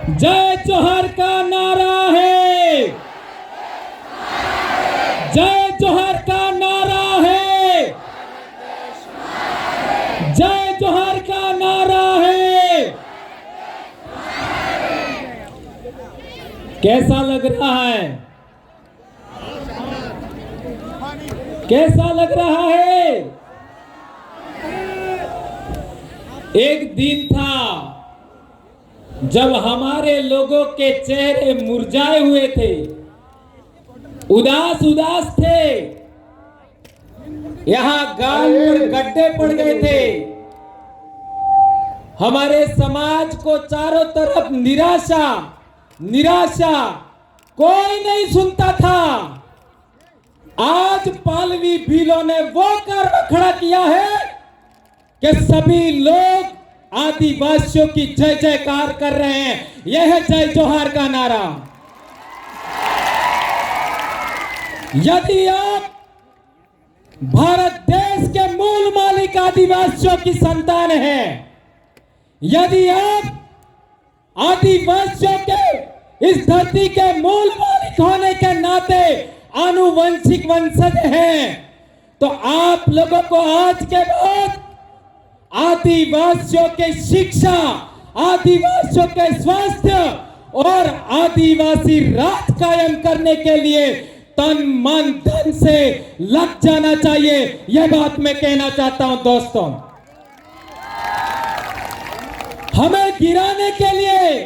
जय जोहर का नारा है, जय जोहर का नारा है, जय जोहर का नारा है। कैसा लग रहा है? कैसा लग रहा है? एक दिन था जब हमारे लोगों के चेहरे मुरझाए हुए थे, उदास उदास थे, यहां गाल पर गड्ढे पड़ गए थे। हमारे समाज को चारों तरफ निराशा निराशा, कोई नहीं सुनता था। आज पालवी भीलों ने वो कार्य खड़ा किया है कि सभी लोग आदिवासियों की जय जयकार कर रहे हैं। यह है जय जोहार का नारा। यदि आप भारत देश के मूल मालिक आदिवासियों की संतान हैं, यदि आप आदिवासियों के इस धरती के मूल मालिक होने के नाते आनुवंशिक वंशज हैं, तो आप लोगों को आज के बाद आदिवासियों के शिक्षा, आदिवासियों के स्वास्थ्य और आदिवासी राज कायम करने के लिए तन मन धन से लग जाना चाहिए। यह बात मैं कहना चाहता हूं दोस्तों। हमें गिराने के लिए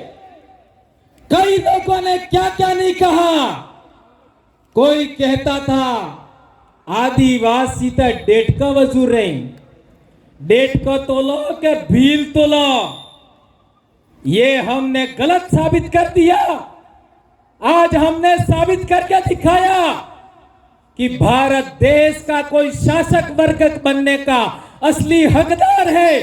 कई लोगों ने क्या क्या नहीं कहा। कोई कहता था आदिवासी तो डेट का वजूर रहे, डेट को तोलो के भील तोलो। ये हमने गलत साबित कर दिया। आज हमने साबित करके दिखाया कि भारत देश का कोई शासक वर्ग बनने का असली हकदार है,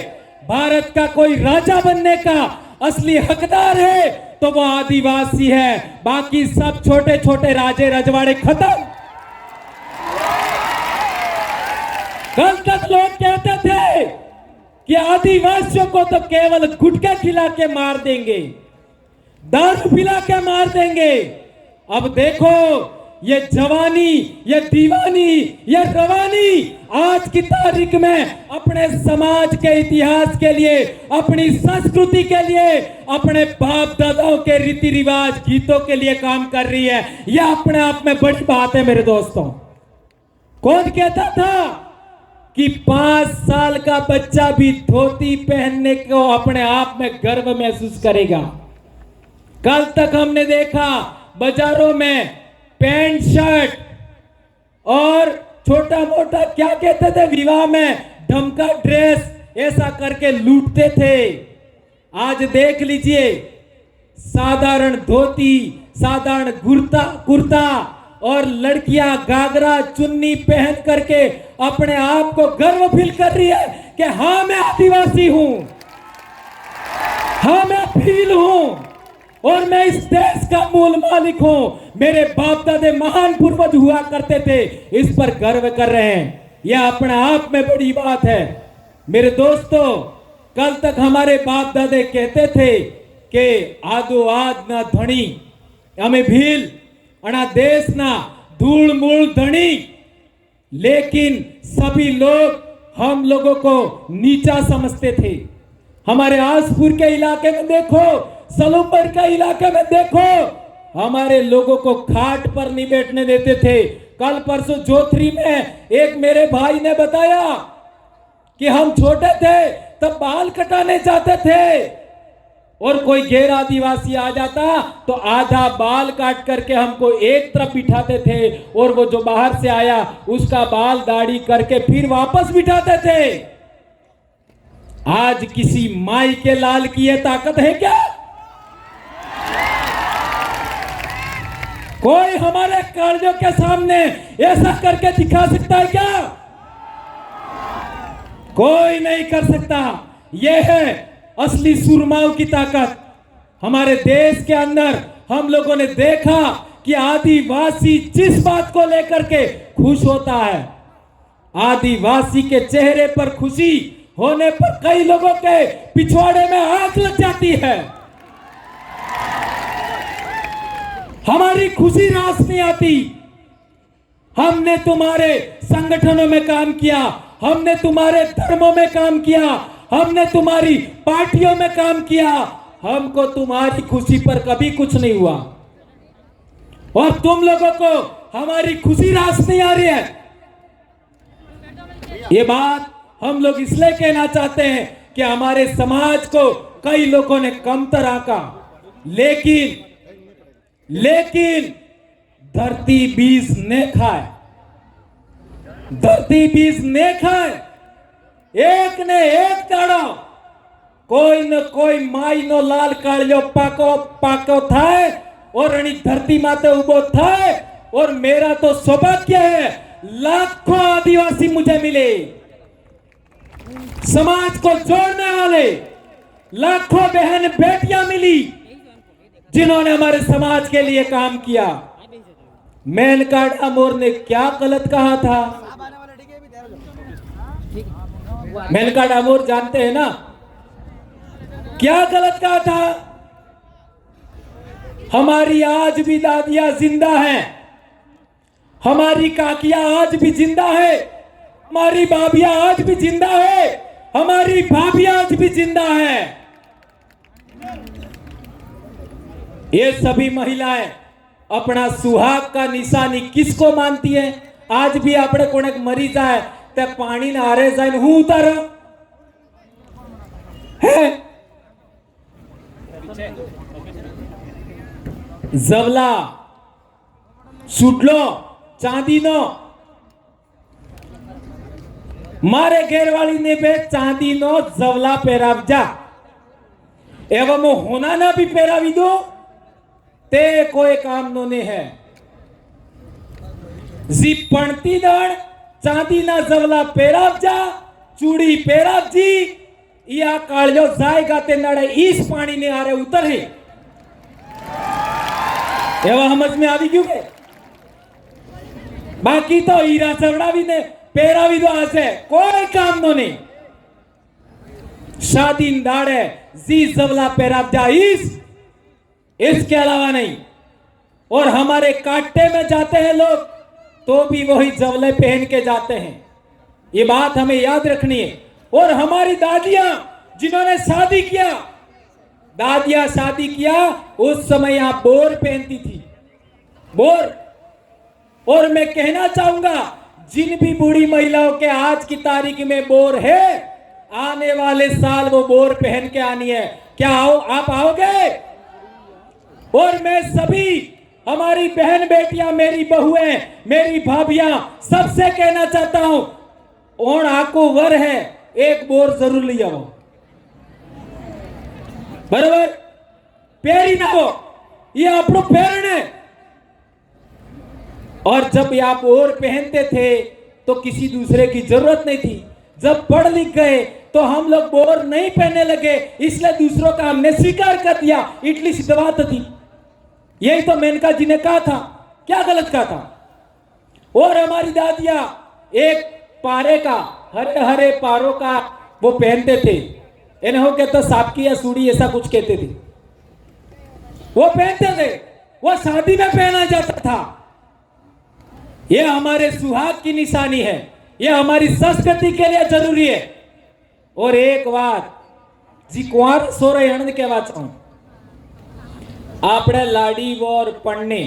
भारत का कोई राजा बनने का असली हकदार है तो वो आदिवासी है। बाकी सब छोटे छोटे राजे रजवाड़े खत्म। कल तक लोग कहते थे कि आदिवासियों को तो केवल गुटखा खिला के मार देंगे, दारू पिला के मार देंगे। अब देखो ये जवानी, ये दीवानी, ये रवानी आज की तारीख में अपने समाज के इतिहास के लिए, अपनी संस्कृति के लिए, अपने बाप दादाओं के रीति रिवाज गीतों के लिए काम कर रही है। यह अपने आप में बड़ी बात है मेरे दोस्तों। कौन कहता था कि 5 साल का बच्चा भी धोती पहनने को अपने आप में गर्व महसूस करेगा? कल तक हमने देखा बाजारों में पैंट शर्ट और छोटा मोटा क्या कहते थे विवाह में ढमका ड्रेस ऐसा करके लूटते थे। आज देख लीजिए साधारण धोती, साधारण कुर्ता और लड़कियां घाघरा चुन्नी पहन करके अपने आप को गर्व फील कर रही है कि हाँ मैं आदिवासी हूं, हाँ मैं भील हूं और मैं इस देश का मूल मालिक हूं। मेरे बाप दादे महान पूर्वज हुआ करते थे, इस पर गर्व कर रहे हैं। यह अपने आप में बड़ी बात है मेरे दोस्तों। कल तक हमारे बाप दादे कहते थे कि आदो आद ना धनी हमें भील अना देश ना धूल मूल धनी, लेकिन सभी लोग हम लोगों को नीचा समझते थे। हमारे आसपुर के इलाके में देखो, सलूमर के इलाके में देखो, हमारे लोगों को खाट पर नहीं बैठने देते थे। कल परसों जोथरी में एक मेरे भाई ने बताया कि हम छोटे थे तब बाल कटाने जाते थे और कोई गैर आदिवासी आ जाता तो आधा बाल काट करके हमको एक तरफ बिठाते थे और वो जो बाहर से आया उसका बाल दाढ़ी करके फिर वापस बिठाते थे। आज किसी माई के लाल की ये ताकत है क्या? कोई हमारे कार्यों के सामने ऐसा करके दिखा सकता है क्या? कोई नहीं कर सकता। यह है असली सुरमाओं की ताकत। हमारे देश के अंदर हम लोगों ने देखा कि आदिवासी जिस बात को लेकर के खुश होता है, आदिवासी के चेहरे पर खुशी होने पर कई लोगों के पिछवाड़े में आग लग जाती है। हमारी खुशी रास नहीं आती। हमने तुम्हारे संगठनों में काम किया, हमने तुम्हारे धर्मों में काम किया, हमने तुम्हारी पार्टियों में काम किया, हमको तुम्हारी खुशी पर कभी कुछ नहीं हुआ और तुम लोगों को हमारी खुशी रास नहीं आ रही है। ये बात हम लोग इसलिए कहना चाहते हैं कि हमारे समाज को कई लोगों ने कमतर आंका, लेकिन धरती बीज ने खाए, धरती बीज ने खाए। एक ने एक दाड़ो कोई न कोई माई नो लाल कालियो पाको थाय और अणी धरती माते उबो थाय। और मेरा तो सौभाग्य है, लाखों आदिवासी मुझे मिले, समाज को जोड़ने वाले लाखों बहन बेटियां मिली जिन्होंने हमारे समाज के लिए काम किया। मेनका डामोर ने क्या गलत कहा था? मेनका डामोर जानते हैं ना क्या गलत कहा था? हमारी आज भी दादियां जिंदा हैं, हमारी काकियां आज भी जिंदा है, हमारी भाभियां आज भी जिंदा है, हमारी भाभियां आज भी जिंदा है। ये सभी महिलाएं अपना सुहाग का निशानी किसको मानती है? आज भी आपने कोने मरी जाए ते पानी ना हारे जाए हूं उतार है जवला सुडलो चांदी नो मारे घेरवाली ने बे चांदी नो जवला पहरावजा एवं होना ना भी पहरावी दो ते कोई काम नो ने है। जी पणती दण चांदी ना जवला पहरावजा चूड़ी पहरावजी या कालियो जाएगा ते नड़े इस पानी ने आरे उतर है एवं समझ में आवी क्यों के? बाकी तो हीरा चवड़ावी ने पहरावी दो आसे कोई काम नो नहीं। शादी दाड़े जी जवला पहरावजा इसके अलावा नहीं। और हमारे काटे में जाते हैं लोग तो भी वही जवले पहन के जाते हैं, ये बात हमें याद रखनी है। और हमारी दादियां जिन्होंने शादी किया, दादियां शादी किया उस समय यहां बोर पहनती थी, बोर। और मैं कहना चाहूंगा जिन भी बूढ़ी महिलाओं के आज की तारीख में बोर है, आने वाले साल वो बोर पहन के आनी है। क्या आप आओगे? और मैं सभी हमारी बहन बेटियां, मेरी बहुएं, मेरी भाभियां सबसे कहना चाहता हूं, ओण आको वर है एक बोर जरूर ले आओ, बराबर? पैरी ना हो, ये अपनो पैरण है। और जब आप और पहनते थे तो किसी दूसरे की जरूरत नहीं थी। जब पढ़ लिख गए तो हम लोग बोर नहीं पहनने लगे, इसलिए दूसरों का हमने स्वीकार कर दिया। इटली सिद्धवात थी, यही तो मेनका जी ने कहा था। क्या गलत कहा था? और हमारी दादियां एक पारे का, हरे हरे पारों का वो पहनते थे, इन्हें हो कहता सापकी या सूड़ी ऐसा कुछ कहते थे, वो पहनते थे, वो शादी में पहना जाता था। ये हमारे सुहाग की निशानी है, ये हमारी संस्कृति के लिए जरूरी है। और एक बात जी कुंवर सोरे हणद कहवा चाहूं, आपने लाड़ी वोर पढ़ने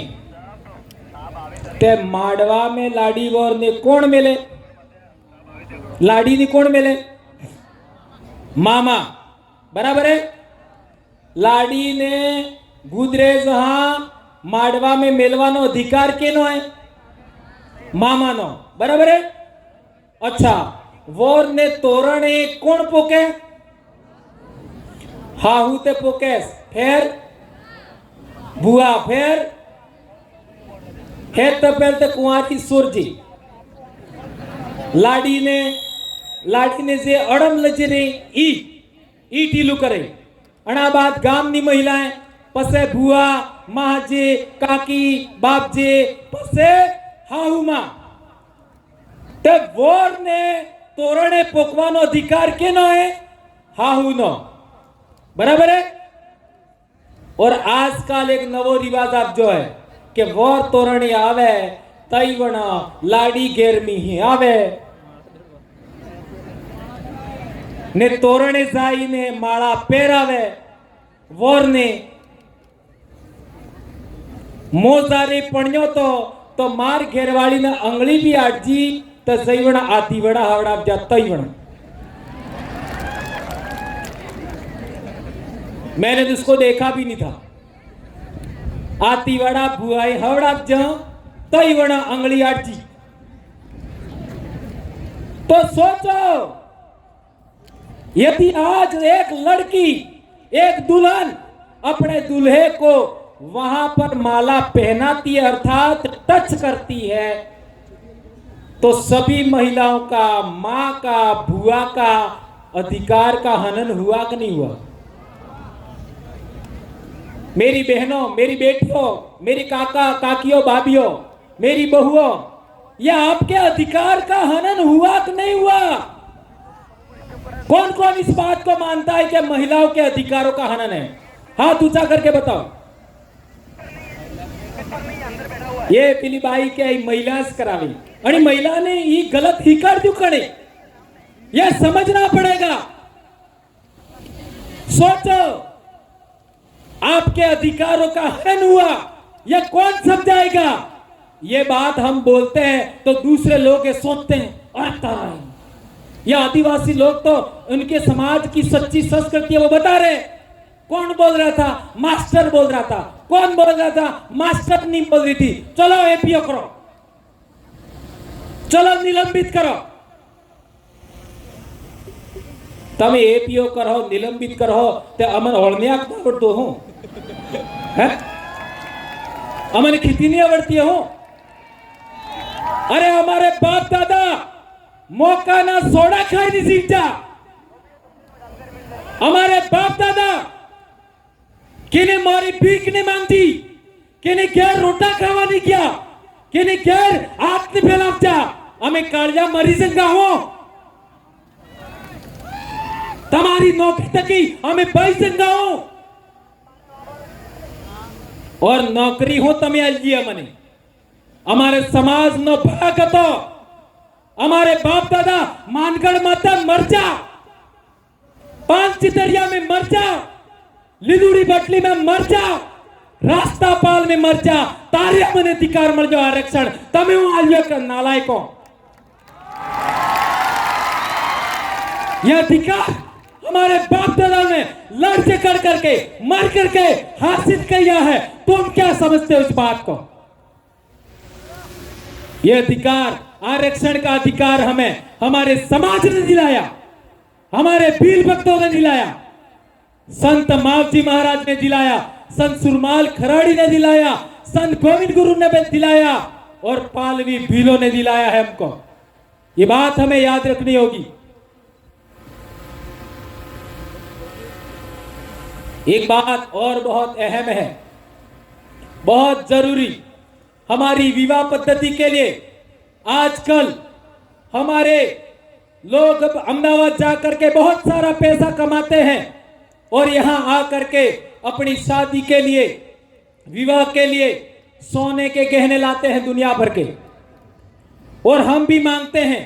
ते माडवा में लाड़ी वोर ने कौन मिले? लाड़ी ने कौन मिले? मामा, बराबर है? लाड़ी ने गुजरे जहां माडवा में मिलवानो अधिकार केनो है? मामा नो, बराबर है? अच्छा, वोर ने तोरण कौन पोके? हाहू ते पोके, फिर बुआ, फिर है तो पहले कुंवारी सुरजी। लाड़ी ने जे अड़म लजरे ई टीलू करे, अणा बाद गामनी महिलाएं पसे बुआ, माजे, काकी, बापजे, पसे हाहू मां। ते वोर ने तोरणे पोकवानो अधिकार केनो है? हाहू नो, बराबर है? और आजकल एक नवो रिवाज आप जो है कि वोर तोरणी आवे तईवण लाड़ी गेरमी ही आवे ने तोरणे जाई ने माला पेरावे वोर ने मोजारी पण्यो तो मार घेरवाड़ी ने अंगली भी आटजी तो जईवण आती वड़ा हवड़ा जा तईवण। मैंने तो उसको देखा भी नहीं था। आती वड़ा बुआई हवड़ा जा तईवण अंगली आटजी। तो सोचो यदि आज एक लड़की एक दुल्हन अपने दूल्हे को वहां पर माला पहनाती है अर्थात टच करती है तो सभी महिलाओं का मां का बुआ का अधिकार का हनन हुआ कि नहीं हुआ? मेरी बहनों मेरी बेटियों मेरी काका काकियों भाभियों मेरी बहुओं यह आपके अधिकार का हनन हुआ कि नहीं हुआ? कौन कौन इस बात को मानता है कि महिलाओं के अधिकारों का हनन है? हाथ ऊंचा करके बताओ। ये पिली बाई के महिला करावी आणि महिला ने ये गलत ही कर दू करे यह समझना पड़ेगा। सोचो आपके अधिकारों का हनन हुआ यह कौन समझाएगा? ये बात हम बोलते हैं तो दूसरे लोग ये सोचते हैं और यह आदिवासी लोग तो उनके समाज की सच्ची संस्कृति है वो बता रहे। कौन बोल रहा था? मास्टर बोल रहा था। कौन बोल रहा था? मास्टर नहीं बोल रही थी। चलो एपीओ करो, चलो निलंबित करो। तब एपीओ करो निलंबित करो ते अमन ओळणी आवडतो हो है? अमन खेती नहीं आवड़ती हो? अरे हमारे बाप दादा मौका ना सोडा खाई नहीं सीखता। हमारे बाप दादा किने मारी भीख नहीं मांगती, किने गैर रोटा खावा नहीं किया, किने गैर आग नहीं फैलावता। हमें कालिया मरी संगा हो तुम्हारी नौकरी तकी हमें बाई संगा हो और नौकरी हो तमें अलजिया मने हमारे समाज न भागतो। हमारे बाप दादा मानगढ़ माता मर जा, पांच चितरिया में मर जा, लिदुड़ी बटली में मर जा, रास्ता पाल में मर जा, तारिया में अधिकार मर जाओ आरक्षण तमें आलियो का नालायको। यह अधिकार हमारे बाप दादा ने लड़ कर करके मर करके हासिल किया है। तुम क्या समझते हो इस बात को? यह अधिकार आरक्षण का अधिकार हमें हमारे समाज ने दिलाया, हमारे वीर भक्तों ने दिलाया, संत मावजी महाराज ने दिलाया, संत सुरमाल खराड़ी ने दिलाया, संत गोविंद गुरु ने भी दिलाया और पालवी भीलों ने दिलाया है हमको। ये बात हमें याद रखनी होगी। एक बात और बहुत अहम है, बहुत जरूरी हमारी विवाह पद्धति के लिए आजकल हमारे लोग अहमदाबाद जाकर के बहुत सारा पैसा कमाते हैं और यहां आकर के अपनी शादी के लिए विवाह के लिए सोने के गहने लाते हैं दुनिया भर के और हम भी मांगते हैं।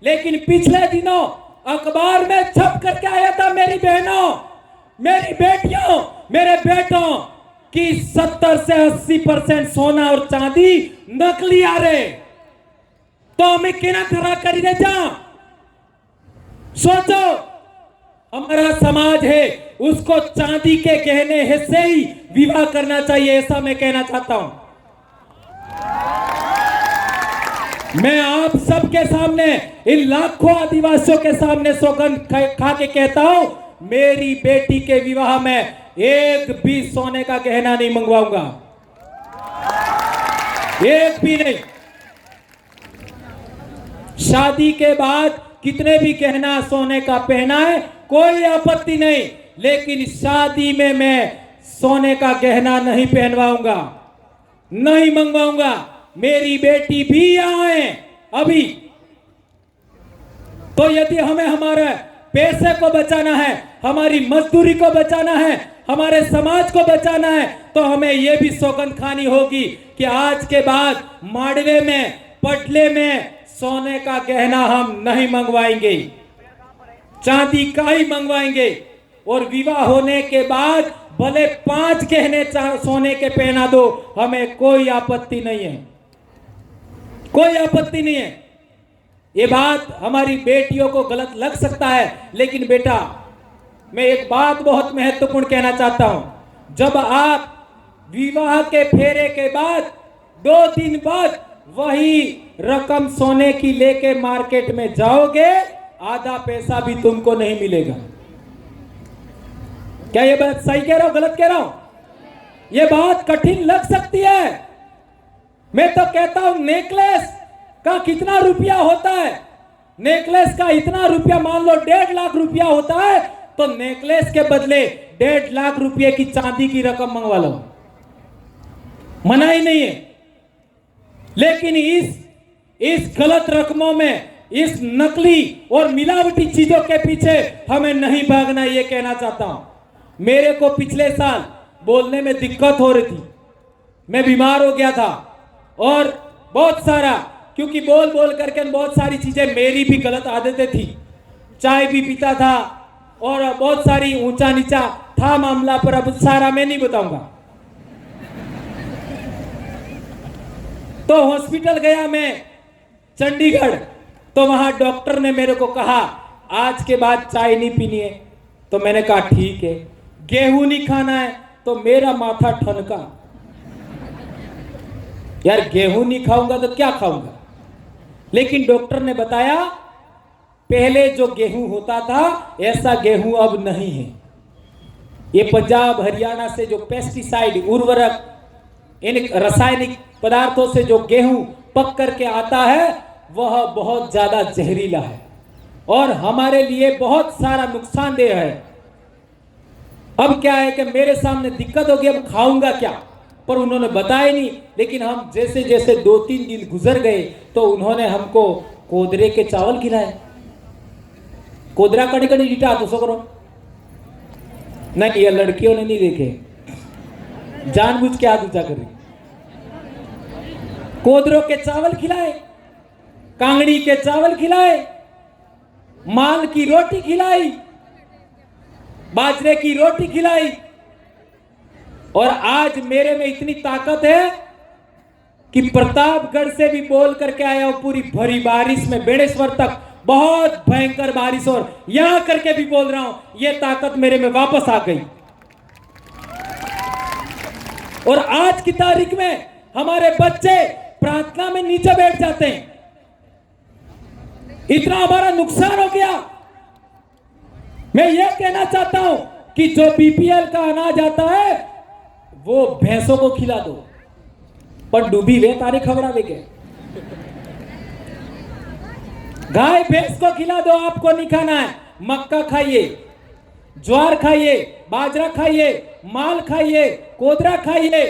लेकिन पिछले दिनों अखबार में छप करके आया था मेरी बहनों मेरी बेटियों मेरे बेटों कि 70 से 80% सोना और चांदी नकली आ रहे तो हमें किना खरा करीने जा। सोचो हमारा समाज है उसको चांदी के गहने हिस्से ही विवाह करना चाहिए, ऐसा मैं कहना चाहता हूं। मैं आप सबके सामने इन लाखों आदिवासियों के सामने सौगंध खा के कहता हूं मेरी बेटी के विवाह में एक भी सोने का गहना नहीं मंगवाऊंगा, एक भी नहीं। शादी के बाद कितने भी गहना सोने का पहना है कोई आपत्ति नहीं, लेकिन शादी में मैं सोने का गहना नहीं पहनवाऊंगा, नहीं मंगवाऊंगा। मेरी बेटी भी यहां है अभी, तो यदि हमें हमारे पैसे को बचाना है, हमारी मजदूरी को बचाना है, हमारे समाज को बचाना है, तो हमें यह भी सौगंध खानी होगी कि आज के बाद माड़वे में, पटले में सोने का गहना हम नहीं मंगवाएंगे, चांदी का ही मंगवाएंगे। और विवाह होने के बाद भले 5 गहने सोने के पहना दो, हमें कोई आपत्ति नहीं है, कोई आपत्ति नहीं है। ये बात हमारी बेटियों को गलत लग सकता है, लेकिन बेटा मैं एक बात बहुत महत्वपूर्ण कहना चाहता हूं। जब आप विवाह के फेरे के बाद 2 दिन बाद वही रकम सोने की लेके मार्केट में जाओगे, आधा पैसा भी तुमको नहीं मिलेगा। क्या ये बात सही कह रहा हूं, गलत कह रहा हूं? ये बात कठिन लग सकती है। मैं तो कहता हूं नेकलेस का कितना रुपया होता है? नेकलेस का इतना रुपया, मान लो 1.5 लाख रुपया होता है, तो नेकलेस के बदले 1.5 लाख रुपये की चांदी की रकम मंगवा लो, मना ही नहीं है। लेकिन इस गलत रकमों में, इस नकली और मिलावटी चीजों के पीछे हमें नहीं भागना, ये कहना चाहता हूं। मेरे को पिछले साल बोलने में दिक्कत हो रही थी, मैं बीमार हो गया था और बहुत सारा, क्योंकि बोल बोल करके बहुत सारी चीजें, मेरी भी गलत आदतें थी, चाय भी पीता था और बहुत सारी ऊंचा नीचा था मामला, पर अब सारा मैं नहीं बताऊंगा। तो हॉस्पिटल गया मैं चंडीगढ़, तो वहां डॉक्टर ने मेरे को कहा आज के बाद चाय नहीं पीनी है। तो मैंने कहा ठीक है। गेहूं नहीं खाना है, तो मेरा माथा ठनका, यार गेहूं नहीं खाऊंगा तो क्या खाऊंगा। लेकिन डॉक्टर ने बताया पहले जो गेहूं होता था ऐसा गेहूं अब नहीं है। ये पंजाब हरियाणा से जो पेस्टिसाइड, उर्वरक, इन रासायनिक पदार्थों से जो गेहूं पक करके आता है वह बहुत ज्यादा जहरीला है और हमारे लिए बहुत सारा नुकसानदेह है। अब क्या है कि मेरे सामने दिक्कत होगी, अब खाऊंगा क्या, पर उन्होंने बताया नहीं। लेकिन हम जैसे जैसे 2-3 दिन गुजर गए तो उन्होंने हमको कोदरे के चावल खिलाए। कोदरा कड़ी कड़ी डीटा तो सो करो नहीं, ये लड़कियों ने नहीं देखे, जानबूझ के हाथ ऊंचा कर रही। कोदरों के चावल खिलाए, कांगड़ी के चावल खिलाए, माल की रोटी खिलाई, बाजरे की रोटी खिलाई। और आज मेरे में इतनी ताकत है कि प्रतापगढ़ से भी बोल करके आया हूं, पूरी भरी बारिश में बेड़ेश्वर तक बहुत भयंकर बारिश, और यहां करके भी बोल रहा हूं, यह ताकत मेरे में वापस आ गई। और आज की तारीख में हमारे बच्चे प्रार्थना में नीचे बैठ जाते हैं। इतना हमारा नुकसान हो गया। मैं यह कहना चाहता हूं कि जो बीपीएल का अनाज आता है वो भैंसों को खिला दो, पर डूबी वे तारी खबरावे के। गाय भैंस को खिला दो, आपको नहीं खाना है। मक्का खाइए, ज्वार खाइए, बाजरा खाइए, माल खाइए, कोदरा खाइए।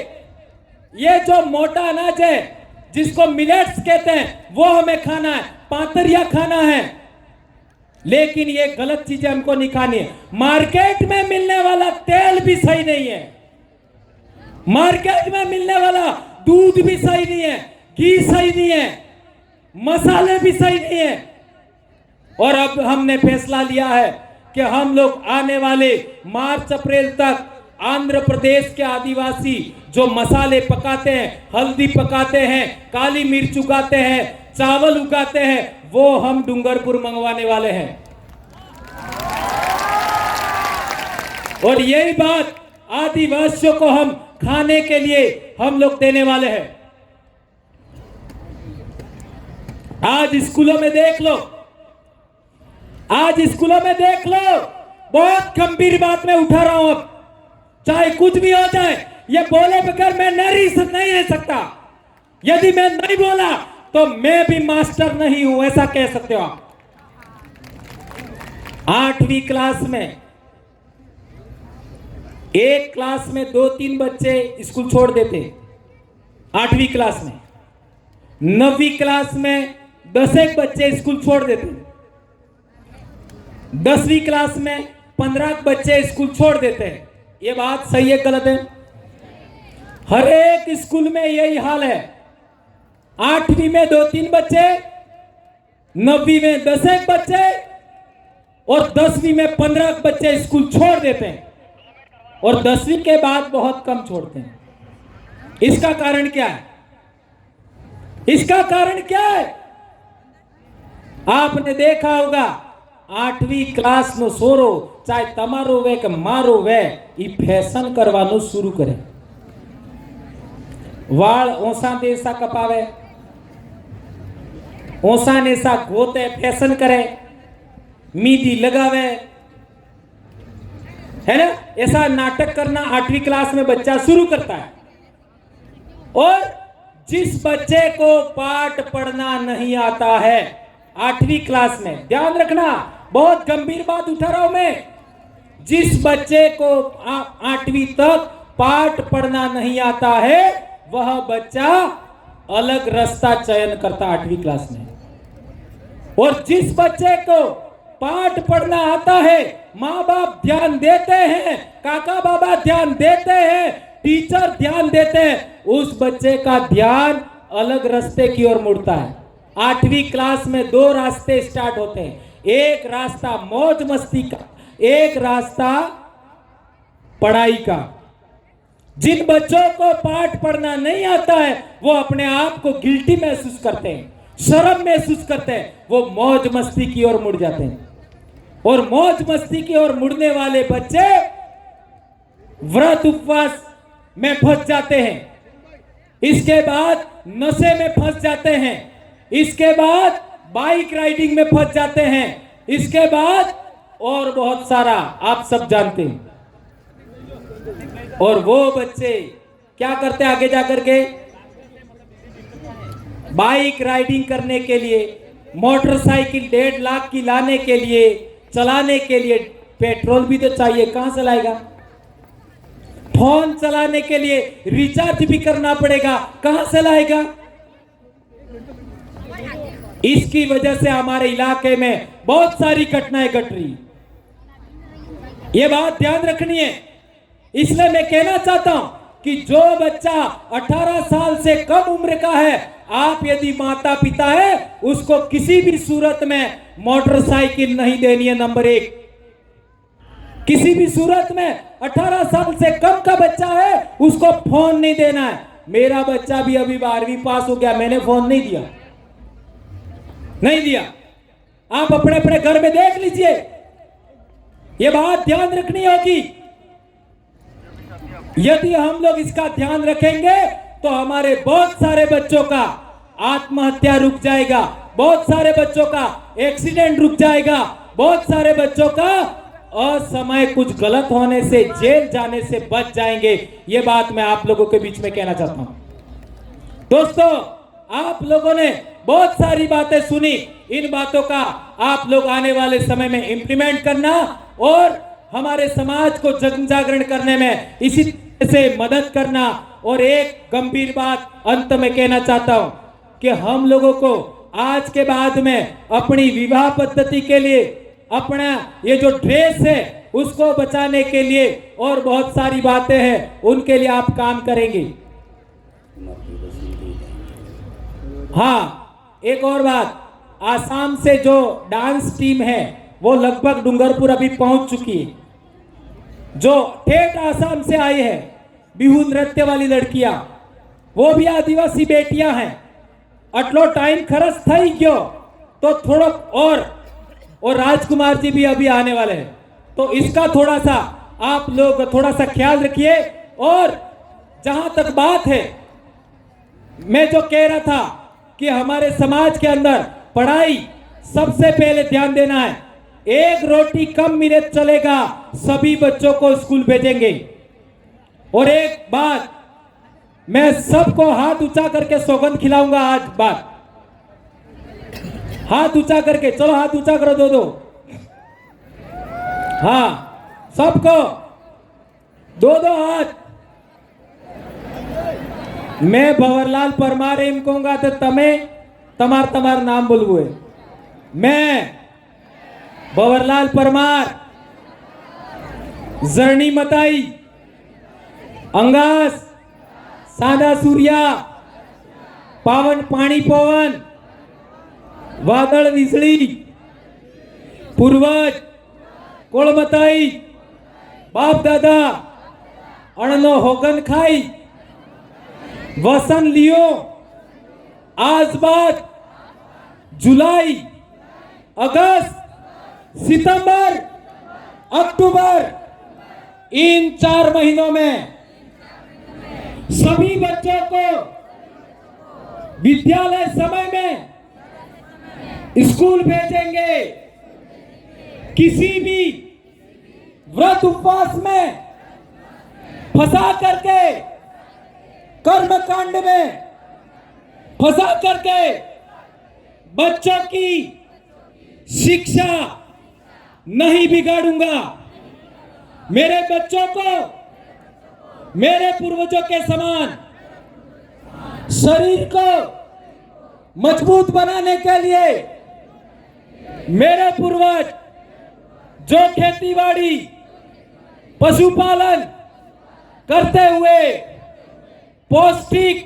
ये जो मोटा अनाज है जिसको मिलेट्स कहते हैं वो हमें खाना है, पातरिया खाना है। लेकिन ये गलत चीजें हमको नहीं खानी है। मार्केट में मिलने वाला तेल भी सही नहीं है, मार्केट में मिलने वाला दूध भी सही नहीं है, घी सही नहीं है, मसाले भी सही नहीं है। और अब हमने फैसला लिया है कि हम लोग आने वाले मार्च अप्रैल तक आंध्र प्रदेश के आदिवासी जो मसाले पकाते हैं, हल्दी पकाते हैं, काली मिर्च उगाते हैं, चावल उगाते हैं, वो हम डूंगरपुर मंगवाने वाले हैं। और यही बात आदिवासियों को हम खाने के लिए हम लोग देने वाले हैं। आज स्कूलों में देख लो, आज स्कूलों में देख लो, बहुत गंभीर बात मैं उठा रहा हूं। अब चाहे कुछ भी हो जाए, ये बोले बगैर मैं नहीं रह सकता। यदि मैं नहीं बोला तो मैं भी मास्टर नहीं हूं, ऐसा कह सकते हो आप। 8वीं क्लास में, एक क्लास में 2-3 बच्चे स्कूल छोड़ देते, 8वीं क्लास में। 9वीं क्लास में 10 बच्चे स्कूल छोड़ देते, 10वीं क्लास में 15 बच्चे स्कूल छोड़ देते हैं। ये बात सही है गलत है? हर एक स्कूल में यही हाल है। 8वीं में 2-3 बच्चे, 9वीं में 10 बच्चे और 10वीं में 15 बच्चे स्कूल छोड़ देते हैं और 10वीं के बाद बहुत कम छोड़ते हैं। इसका कारण क्या है? इसका कारण क्या है? आपने देखा होगा 8वीं क्लास નો સોરો ચાહે તમારો વે કે મારો વે ઈ ફેશન કરવાનું શરૂ કરે। વાળ ઓસા દેસા કપાવે, ओसा नेसा गोते फैशन करे, मीदी लगावे, है ना? ऐसा नाटक करना 8वीं क्लास में बच्चा शुरू करता है। और जिस बच्चे को पाठ पढ़ना नहीं आता है 8वीं क्लास में, ध्यान रखना, बहुत गंभीर बात उठा रहा हूं मैं, जिस बच्चे को 8वीं तक पाठ पढ़ना नहीं आता है वह बच्चा अलग रास्ता चयन करता 8वीं क्लास में। और जिस बच्चे को पाठ पढ़ना आता है, माँ बाप ध्यान देते हैं, काका बाबा ध्यान देते हैं, टीचर ध्यान देते हैं, उस बच्चे का ध्यान अलग रास्ते की ओर मुड़ता है। 8वीं क्लास में 2 रास्ते स्टार्ट होते हैं, एक रास्ता मौज मस्ती का, एक रास्ता पढ़ाई का। जिन बच्चों को पाठ पढ़ना नहीं आता है वो अपने आप को गिल्टी महसूस करते हैं, शर्म महसूस करते हैं, वो मौज मस्ती की ओर मुड़ जाते हैं। और मौज मस्ती की ओर मुड़ने वाले बच्चे व्रत उपवास में फंस जाते हैं, इसके बाद नशे में फंस जाते हैं, इसके बाद बाइक राइडिंग में फंस जाते हैं, इसके बाद और बहुत सारा आप सब जानते हैं। और वो बच्चे क्या करते हैं आगे जाकर के? बाइक राइडिंग करने के लिए, मोटरसाइकिल 1.5 लाख की लाने के लिए, चलाने के लिए पेट्रोल भी तो चाहिए, कहां से लाएगा? फोन चलाने के लिए रिचार्ज भी करना पड़ेगा, कहां से लाएगा? इसकी वजह से हमारे इलाके में बहुत सारी घटनाएं घट रही, ये बात ध्यान रखनी है। इसलिए मैं कहना चाहता हूं कि जो बच्चा 18 साल से कम उम्र का है, आप यदि माता पिता है, उसको किसी भी सूरत में मोटरसाइकिल नहीं देनी है। नंबर 1, किसी भी सूरत में 18 साल से कम का बच्चा है उसको फोन नहीं देना है। मेरा बच्चा भी अभी 12वीं पास हो गया, मैंने फोन नहीं दिया, नहीं दिया। आप अपने अपने घर में देख लीजिए, ये बात ध्यान रखनी होगी। यदि हम लोग इसका ध्यान रखेंगे तो हमारे बहुत सारे बच्चों का आत्महत्या रुक जाएगा, बहुत सारे बच्चों का एक्सीडेंट रुक जाएगा, बहुत सारे बच्चों का असमय कुछ गलत होने से, जेल जाने से बच जाएंगे। ये बात मैं आप लोगों के बीच में कहना चाहता हूं। दोस्तों, आप लोगों ने बहुत सारी बातें सुनी, इन बातों का आप लोग आने वाले समय में इंप्लीमेंट करना और हमारे समाज को जन जागरण करने में इसी तरह से मदद करना। और एक गंभीर बात अंत में कहना चाहता हूं कि हम लोगों को आज के बाद में अपनी विवाह पद्धति के लिए, अपना ये जो ड्रेस है उसको बचाने के लिए और बहुत सारी बातें हैं, उनके लिए आप काम करेंगे। हाँ, एक और बात, आसाम से जो डांस टीम है वो लगभग डूंगरपुर अभी पहुंच चुकी है। जो ठेठ आसाम से आई है बिहू नृत्य वाली लड़कियां, वो भी आदिवासी बेटियां हैं। अटलो टाइम खर्च था ही क्यों, तो थोड़ा और राजकुमार जी भी अभी आने वाले हैं, तो इसका थोड़ा सा आप लोग थोड़ा सा ख्याल रखिए। और जहां तक बात है, मैं जो कह रहा था कि हमारे समाज के अंदर पढ़ाई सबसे पहले ध्यान देना है। एक रोटी कम मिले चलेगा, सभी बच्चों को स्कूल भेजेंगे। और एक बात, मैं सबको हाथ ऊंचा करके सौगंध खिलाऊंगा आज बात, हाथ ऊंचा करके, चलो हाथ ऊंचा करो दो। हाँ, सबको दो हाथ। मैं भंवरलाल परमार एम कहूंगा तो तमे तमार नाम बोलवू है। मैं भंवरलाल परमार, जर्नी मताई, अंगास, सादा सूर्या, पावन पाणी पवन, वादळ वीजळी, पूर्वज कोळमताई, बाप दादा अणनो होगन खाई, वसन लियो, आज बाद, जुलाई, अगस्त, सितंबर, अक्टूबर, इन 4 महीनों में सभी बच्चों को विद्यालय समय में स्कूल भेजेंगे। किसी भी व्रत उपवास में फंसा करके, कर्मकांड में फंसा करके बच्चों की शिक्षा नहीं बिगाड़ूंगा। मेरे बच्चों को मेरे पूर्वजों के समान शरीर को मजबूत बनाने के लिए मेरे पूर्वज जो खेतीबाड़ी, पशुपालन करते हुए पौष्टिक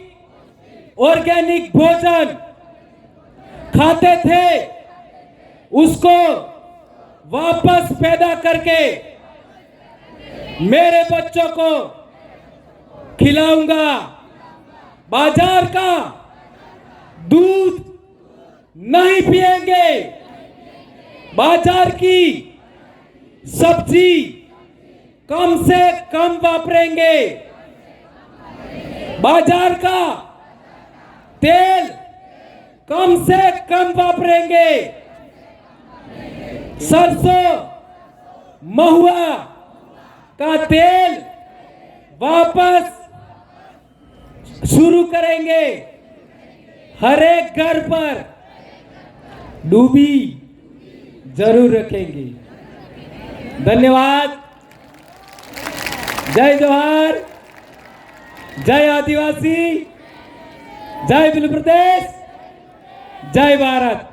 ऑर्गेनिक भोजन खाते थे, उसको वापस पैदा करके मेरे बच्चों को खिलाऊंगा। बाजार का दूध नहीं पिएंगे, बाजार की सब्जी कम से कम वापरेंगे, बाजार का तेल कम से कम वापरेंगे, सरसों महुआ का तेल वापस शुरू करेंगे। हर एक घर पर डूबी जरूर रखेंगे। धन्यवाद। जय जोहार, जय आदिवासी, जय बिल प्रदेश, जय भारत।